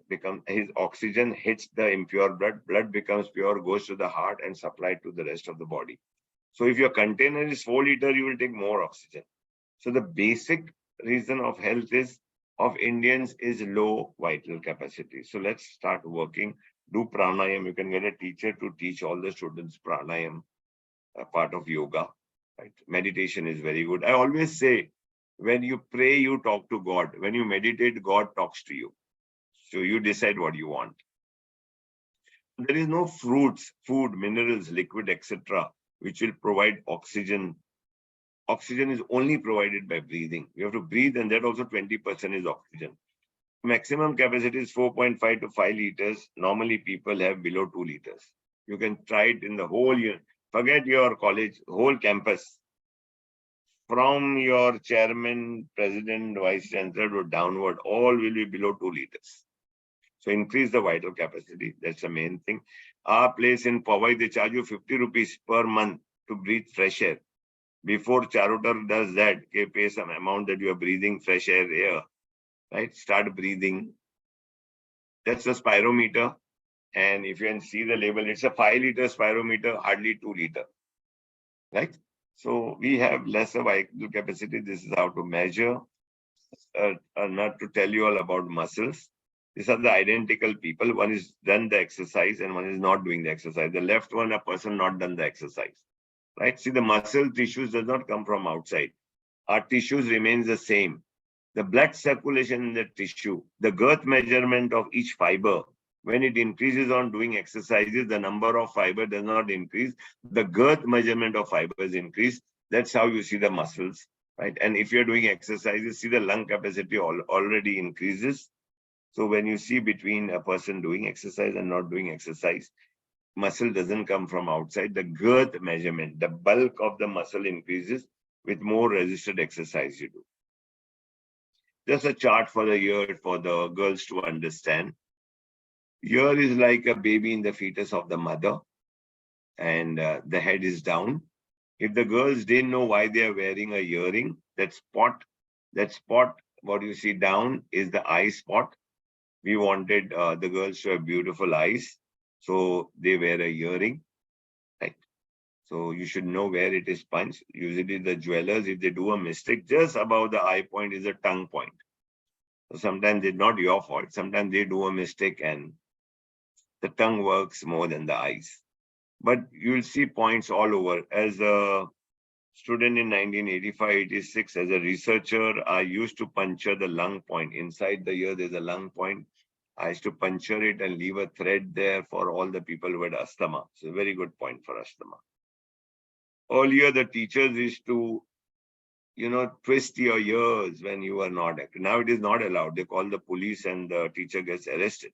B: his oxygen hits the impure blood becomes pure, goes to the heart and supplied to the rest of the body. So if your container is 4 liter, you will take more oxygen. So the basic reason of health of Indians is low vital capacity. So let's start working. Do pranayam. You can get a teacher to teach all the students pranayam, a part of yoga. Right? Meditation is very good. I always say, when you pray, you talk to God. When you meditate, God talks to you. So you decide what you want. There is no fruits, food, minerals, liquid, etc., which will provide oxygen. Oxygen is only provided by breathing. You have to breathe, and that also 20% is oxygen. Maximum capacity is 4.5 to 5 liters. Normally, people have below 2 liters. You can try it in the whole year. Forget your college, whole campus. From your chairman, president, vice chancellor to downward, all will be below 2 liters. So increase the vital capacity. That's the main thing. Our place in Powai, they charge you 50 rupees per month to breathe fresh air. Before CHARUSAT does that, they pay some amount that you are breathing fresh air, right? Start breathing. That's the spirometer. And if you can see the label, it's a 5 liter spirometer, hardly 2 liter, right? So we have lesser vital capacity. This is how to measure. Not to tell you all about muscles. These are the identical people. One is done the exercise and one is not doing the exercise. The left one, a person not done the exercise. Right? See, the muscle tissues does not come from outside. Our tissues remains the same. The blood circulation in the tissue, the girth measurement of each fiber, when it increases on doing exercises, the number of fiber does not increase. The girth measurement of fibers increase. That's how you see the muscles, right? And if you're doing exercises, see the lung capacity already increases. So when you see between a person doing exercise and not doing exercise, muscle doesn't come from outside. The girth measurement, the bulk of the muscle increases with more resisted exercise you do. Just a chart for the ear for the girls to understand. Ear is like a baby in the fetus of the mother, and the head is down. If the girls didn't know why they are wearing a earring, that spot, what you see down is the eye spot. We wanted the girls to have beautiful eyes, so they wear a earring, right? So you should know where it is punched. Usually the jewelers, if they do a mistake, just above the eye point is a tongue point. So sometimes it's not your fault. Sometimes they do a mistake and the tongue works more than the eyes. But you'll see points all over. As a student in 1985-86, as a researcher, I used to puncture the lung point. Inside the ear, there's a lung point. I used to puncture it and leave a thread there for all the people who had asthma. It's a very good point for asthma. Earlier, the teachers used to, twist your ears when you are not active. Now it is not allowed. They call the police and the teacher gets arrested.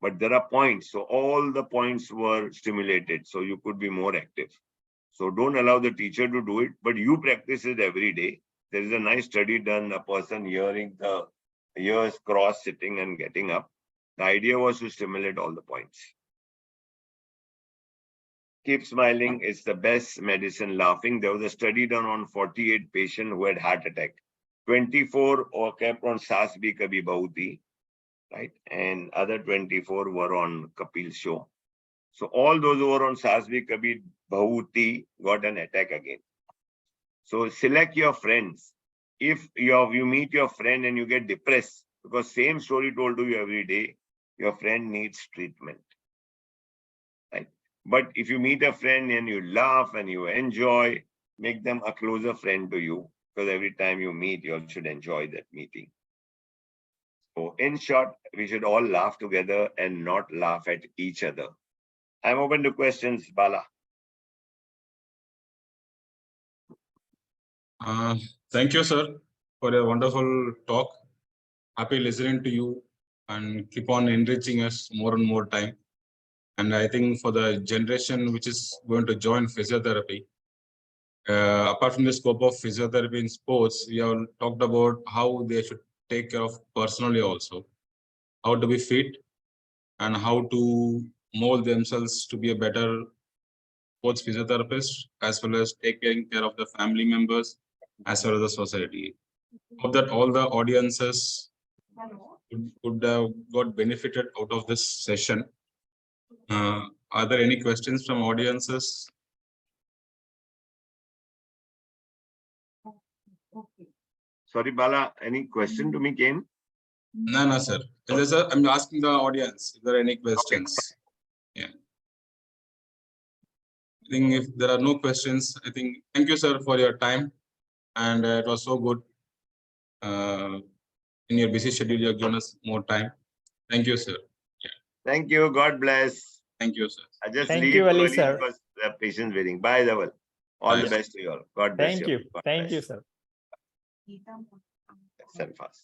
B: But there are points. So all the points were stimulated. So you could be more active. So don't allow the teacher to do it, but you practice it every day. There is a nice study done, a person hearing the ears cross, sitting and getting up. The idea was to stimulate all the points. Keep smiling. It's the best medicine. Laughing. There was a study done on 48 patients who had heart attack. 24 or kept on Saas Bhi Kabhi Bahuti, right? And other 24 were on Kapil show. So all those who were on Saas Bhi Kabhi Bahuti got an attack again. So select your friends. If you meet your friend and you get depressed, because same story told to you every day, your friend needs treatment. Right? But if you meet a friend and you laugh and you enjoy, make them a closer friend to you. Because every time you meet, you all should enjoy that meeting. So in short, we should all laugh together and not laugh at each other. I'm open to questions, Bala.
A: Thank you, sir, for a wonderful talk. Happy listening to you and keep on enriching us more and more time. And I think for the generation which is going to join physiotherapy, apart from the scope of physiotherapy in sports, we have talked about how they should take care of personally also, how to be fit and how to mold themselves to be a better sports physiotherapist, as well as taking care of the family members, as well as the society. Hope that all the audiences would have got benefited out of this session. Are there any questions from audiences?
B: Sorry, Bala, any question to me, Ken?
A: No, sir. I'm asking the audience if there are any questions. Okay. Yeah. I think if there are no questions, I think thank you, sir, for your time. And it was so good. In your busy schedule, you have given us more time. Thank you, sir. Yeah.
B: Thank you. God bless.
A: Thank you, sir.
B: I just
C: Thank
B: leave
C: you, Ali,
B: early
C: sir.
B: because the patient's waiting. Bye, Dhaval. All
A: Bye.
B: the best to you all. God bless
C: Thank
B: you.
C: you.
B: God
C: Thank
B: bless.
C: you, sir.
B: Send fast.